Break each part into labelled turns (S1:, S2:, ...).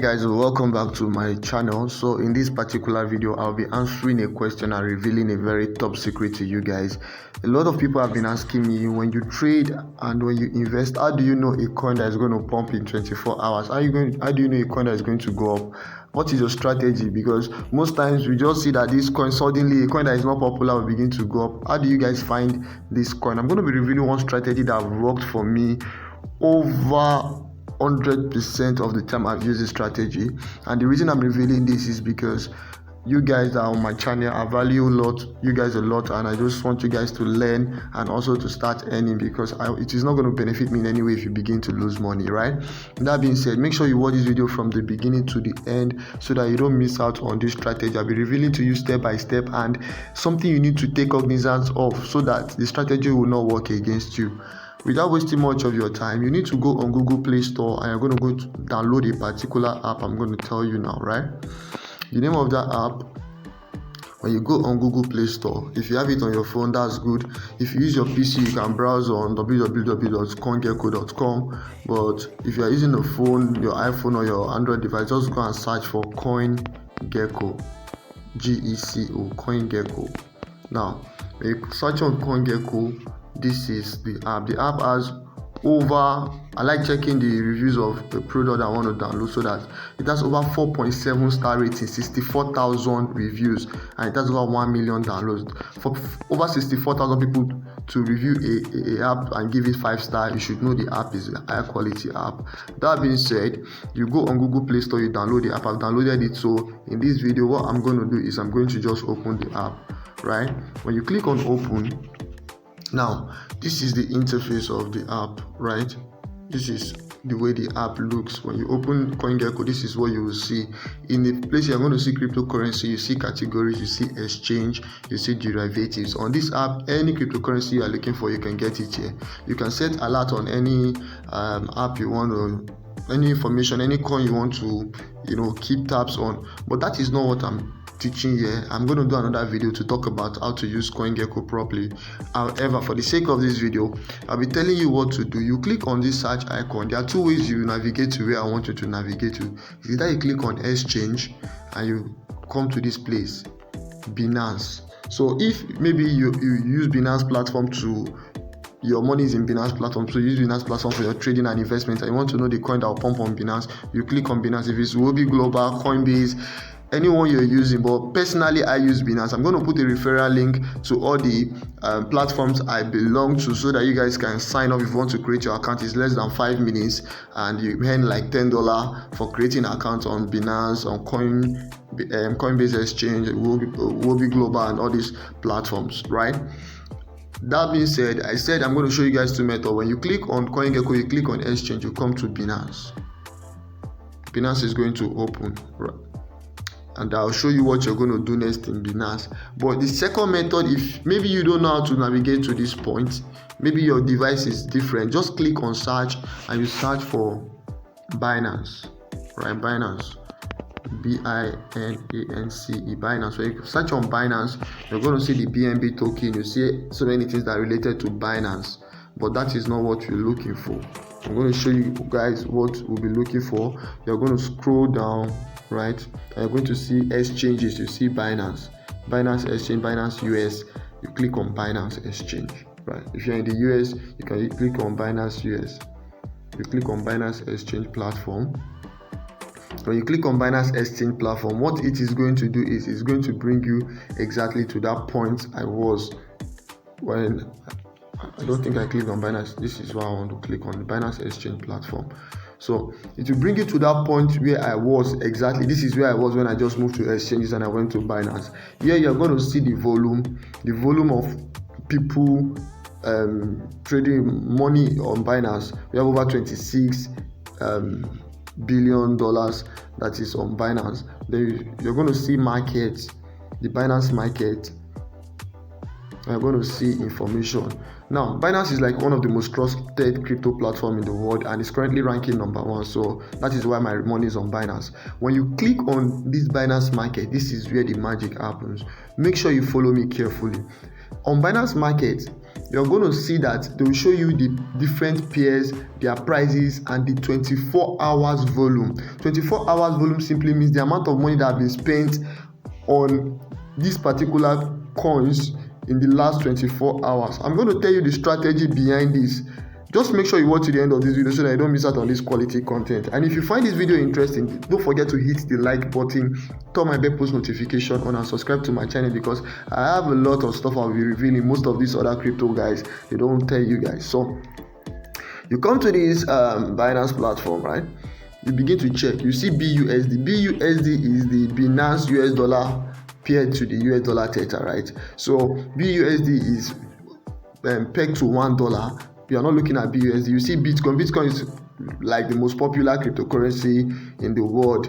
S1: Guys, welcome back to my channel. So in this particular video, I'll be answering a question and revealing a very top secret to you guys. A lot of people have been asking me, when you trade and when you invest, how do you know a coin that is going to pump in 24 hours? How do you know a coin that is going to go up? What is your strategy? Because most times we just see that this coin, suddenly a coin that is not popular will begin to go up. How do you guys find this coin? I'm going to be revealing one strategy that worked for me over 100% of the time I've used this strategy. And the reason I'm revealing this is because you guys that are on my channel, I value you guys a lot, and I just want you guys to learn and also to start earning, because it is not going to benefit me in any way if you begin to lose money, right? That being said, make sure you watch this video from the beginning to the end so that you don't miss out on this strategy. I'll be revealing to you step by step and something you need to take cognizance of so that the strategy will not work against you. Without wasting much of your time, you need to go on Google Play Store and you're going to go to download a particular app. I'm going to tell you now, right? The name of that app, when you go on Google Play Store, if you have it on your phone, that's good. If you use your PC, you can browse on www.coingecko.com. But if you are using a phone, your iPhone or your Android device, just go and search for CoinGecko, GECO, CoinGecko. Now, when you search on CoinGecko, this is the app. The app has I like checking the reviews of the product I want to download, so that it has over 4.7 star rating, 64,000 reviews, and it has over 1 million downloads. For over 64,000 people to review a app and give it 5 stars, you should know the app is a high quality app. That being said, you go on Google Play Store, you download the app. I've downloaded it. So in this video, what I'm going to do is I'm going to just open the app, right? When you click on open, now this is the interface of the app, right? This is the way the app looks. When you open CoinGecko, this is what you will see. In the place you're going to see cryptocurrency, you see categories, you see exchange, you see derivatives. On this app, any cryptocurrency you are looking for, you can get it here. You can set alert on any app you want to, any information, any coin you want to, keep tabs on. But that is not what I'm teaching here. I'm going to do another video to talk about how to use CoinGecko properly. However, for the sake of this video, I'll be telling you what to do. You click on this search icon. There are two ways you navigate to where I want you to navigate to. Either you click on exchange and you come to this place, Binance. So if maybe you use Binance platform your money is in Binance platform, so you use Binance platform for your trading and investment, and you want to know the coin that will pump on Binance, you click on Binance. If it's Wobi Global, Coinbase, anyone you're using, but personally I use Binance. I'm going to put a referral link to all the platforms I belong to, so that you guys can sign up if you want to create your account. It's less than 5 minutes and you earn like $10 for creating an account on Binance, on Coinbase Exchange, Wobi Global, and all these platforms, right? That being said, I said I'm going to show you guys two methods. When you click on CoinGecko, you click on exchange, you come to Binance. Binance is going to open, right? And I'll show you what you're going to do next in Binance. But the second method, if maybe you don't know how to navigate to this point, maybe your device is different, just click on search and you search for Binance, right? Binance, Binance, Binance. When you search on Binance, you're going to see the BNB token. You see so many things that are related to Binance, but that is not what you're looking for. I'm going to show you guys what we'll be looking for. You're going to scroll down, right, and you're going to see exchanges. You see Binance Exchange, Binance US. You click on Binance Exchange, right? If you're in the US, you can click on Binance US. You click on Binance Exchange platform. When you click on Binance Exchange platform, what it is going to do is it's going to bring you exactly to that point I was when I don't think I clicked on Binance. This is why I want to click on the Binance Exchange platform. So it will bring you to that point where I was exactly. This is where I was when I just moved to exchanges and I went to Binance. Here you're going to see the volume of people trading money on Binance. We have over $26 billion that is on Binance. Then you're going to see markets, the Binance market. You're going to see information. Now, Binance is like one of the most trusted crypto platform in the world, and it's currently ranking number 1. So that is why my money is on Binance. When you click on this Binance market, this is where the magic happens. Make sure you follow me carefully. On Binance Market, you're going to see that they will show you the different pairs, their prices, and the 24 hours volume. 24 hours volume simply means the amount of money that has been spent on these particular coins in the last 24 hours. I'm going to tell you the strategy behind this. Just make sure you watch to the end of this video so that you don't miss out on this quality content. And if you find this video interesting, don't forget to hit the like button, turn my bell post notification on, and subscribe to my channel, because I have a lot of stuff I'll be revealing. Most of these other crypto guys, they don't tell you guys. So you come to this Binance platform, right? You begin to check. You see BUSD. BUSD is the Binance US dollar paired to the US dollar theta, right? So BUSD is pegged to $1. You are not looking at BUSD. You see Bitcoin. Bitcoin is like the most popular cryptocurrency in the world,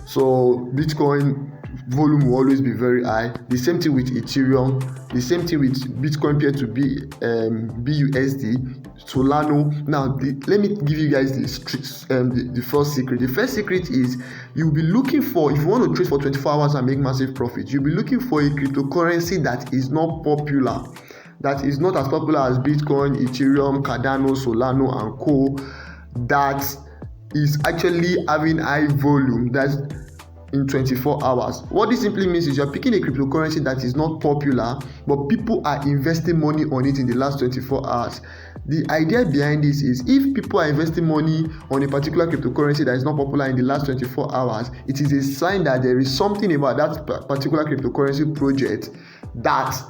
S1: So Bitcoin volume will always be very high. The same thing with Ethereum. The same thing with Bitcoin paired to BUSD. Solano. Now, let me give you guys the first secret. The first secret is you'll be looking for, if you want to trade for 24 hours and make massive profits, you'll be looking for a cryptocurrency that is not popular, that is not as popular as Bitcoin, Ethereum, Cardano, Solano, and co. That is actually having high volume. That's in 24 hours. What this simply means is you're picking a cryptocurrency that is not popular, but people are investing money on it in the last 24 hours. The idea behind this is, if people are investing money on a particular cryptocurrency that is not popular in the last 24 hours, it is a sign that there is something about that particular cryptocurrency project that,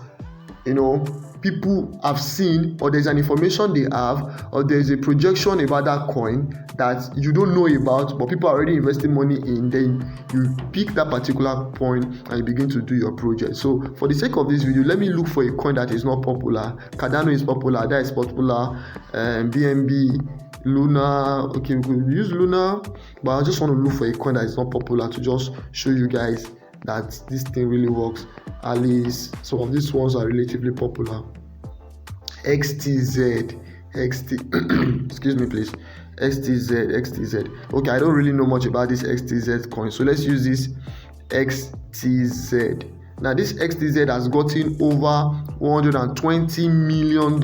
S1: people have seen, or there's an information they have, or there's a projection about that coin that you don't know about, but people are already investing money in. Then you pick that particular point and you begin to do your project. So for the sake of this video, let me look for a coin that is not popular. Cardano is popular, that is popular, BNB, Luna. Okay, we could use Luna, but I just want to look for a coin that is not popular to just show you guys that this thing really works. At least some of these ones are relatively popular. XTZ, excuse me please, XTZ. Okay, I don't really know much about this XTZ coin, so let's use this XTZ. Now this XTZ has gotten over $120 million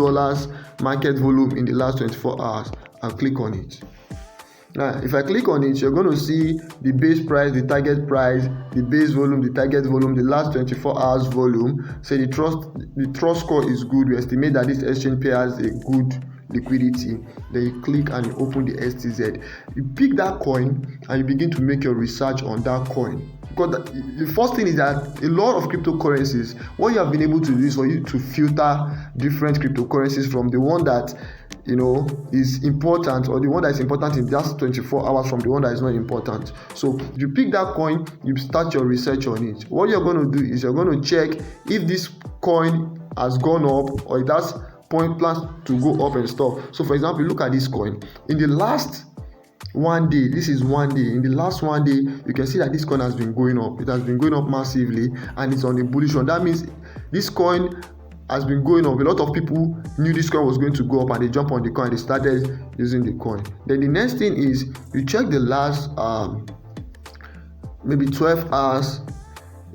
S1: market volume in the last 24 hours. I'll click on it. Now, if I click on it, you're going to see the base price, the target price, the base volume, the target volume, the last 24 hours volume. Say the trust score is good. We estimate that this exchange pair has a good liquidity. Then you click and you open the XTZ. You pick that coin and you begin to make your research on that coin. Because the first thing is that a lot of cryptocurrencies, what you have been able to do is for you to filter different cryptocurrencies from the one that is important, or the one that is important in just 24 hours from the one that is not important. So you pick that coin, you start your research on it. What you're going to do is you're going to check if this coin has gone up or it has plans to go up and stuff. So for example, look at this coin. In the last 1 day, this is 1 day. In the last 1 day, you can see that this coin has been going up. It has been going up massively, and it's on a bullish run. That means this coin has been going up. A lot of people knew this coin was going to go up, and they jumped on the coin. They started using the coin. Then the next thing is you check the last maybe 12 hours.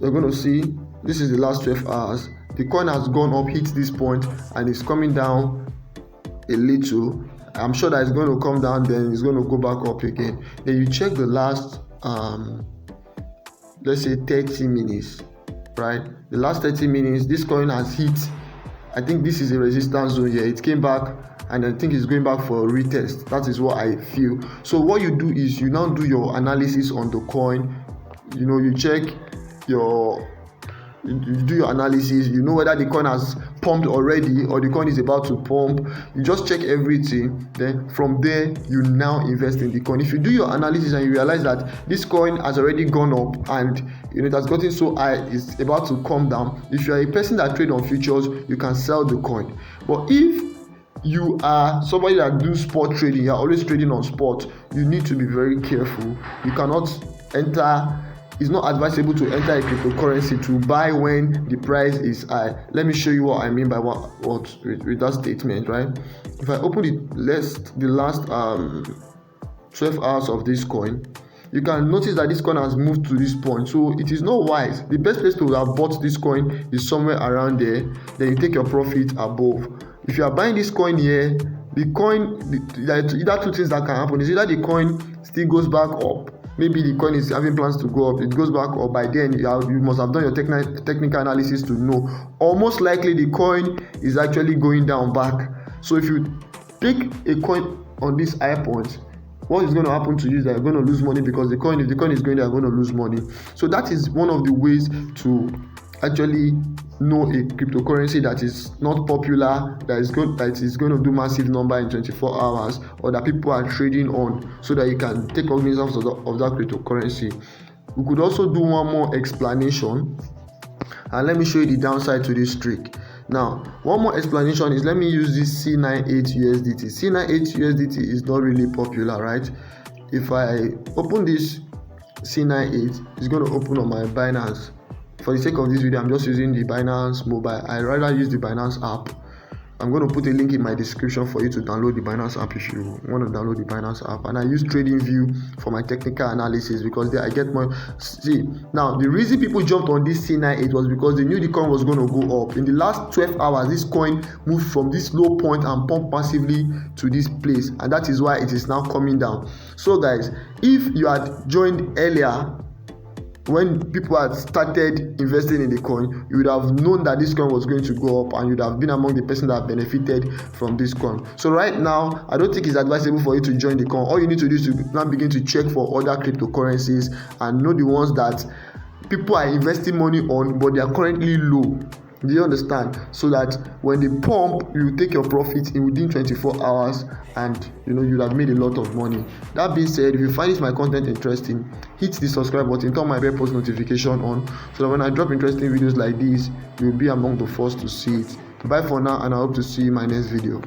S1: You're going to see this is the last 12 hours. The coin has gone up, hit this point, and it's coming down a little. I'm sure that it's going to come down, then it's going to go back up again. Then you check the last let's say 30 minutes, right? The last 30 minutes, this coin has hit, I think this is a resistance zone here. It came back, and I think it's going back for a retest. That is what I feel. So what you do is you now do your analysis on the coin. You check you do your analysis. You know whether the coin has pumped already or the coin is about to pump. You just check everything. Then from there, you now invest in the coin. If you do your analysis and you realize that this coin has already gone up and it has gotten so high, it's about to come down. If you are a person that trades on futures, you can sell the coin. But if you are somebody that do spot trading, you're always trading on spot, you need to be very careful. You cannot enter. It's not advisable to enter a cryptocurrency to buy when the price is high. Let me show you what I mean by what with that statement, right? If I open the last 12 hours of this coin, you can notice that this coin has moved to this point. So it is not wise. The best place to have bought this coin is somewhere around there. Then you take your profit above. If you are buying this coin here, the coin, there are either two things that can happen. Is either the coin still goes back up, maybe the coin is having plans to go up, it goes back up. By then you must have done your technical analysis to know, or most likely the coin is actually going down back. So if you take a coin on this high point, what is going to happen to you is that you're going to lose money, because if the coin is going down, you're going to lose money. So that is one of the ways to actually know a cryptocurrency that is not popular, that is going to do massive number in 24 hours, or that people are trading on, so that you can take cognizance of that cryptocurrency. We could also do one more explanation, and let me show you the downside to this trick. Now, one more explanation is, let me use this C98 USDT. C98 USDT is not really popular, right? If I open this C98, it's going to open on my Binance. For the sake of this video, I'm just using the Binance mobile. I rather use the Binance app. I'm going to put a link in my description for you to download the Binance app if you want to download the Binance app. And I use TradingView for my technical analysis, because there I get more. See, now the reason people jumped on this C98 was because they knew the coin was going to go up. In the last 12 hours, this coin moved from this low point and pumped massively to this place, and that is why it is now coming down. So guys, if you had joined earlier, when people had started investing in the coin, you would have known that this coin was going to go up, and you would have been among the person that benefited from this coin. So right now, I don't think it's advisable for you to join the coin. All you need to do is to now begin to check for other cryptocurrencies and know the ones that people are investing money on, but they are currently low. Do you understand? So that when they pump, you take your profit in within 24 hours, and you'll have made a lot of money. That being said, if you find my content interesting, hit the subscribe button, turn my bell post notification on, so that when I drop interesting videos like this, you'll be among the first to see it. Bye for now, and I hope to see you in my next video.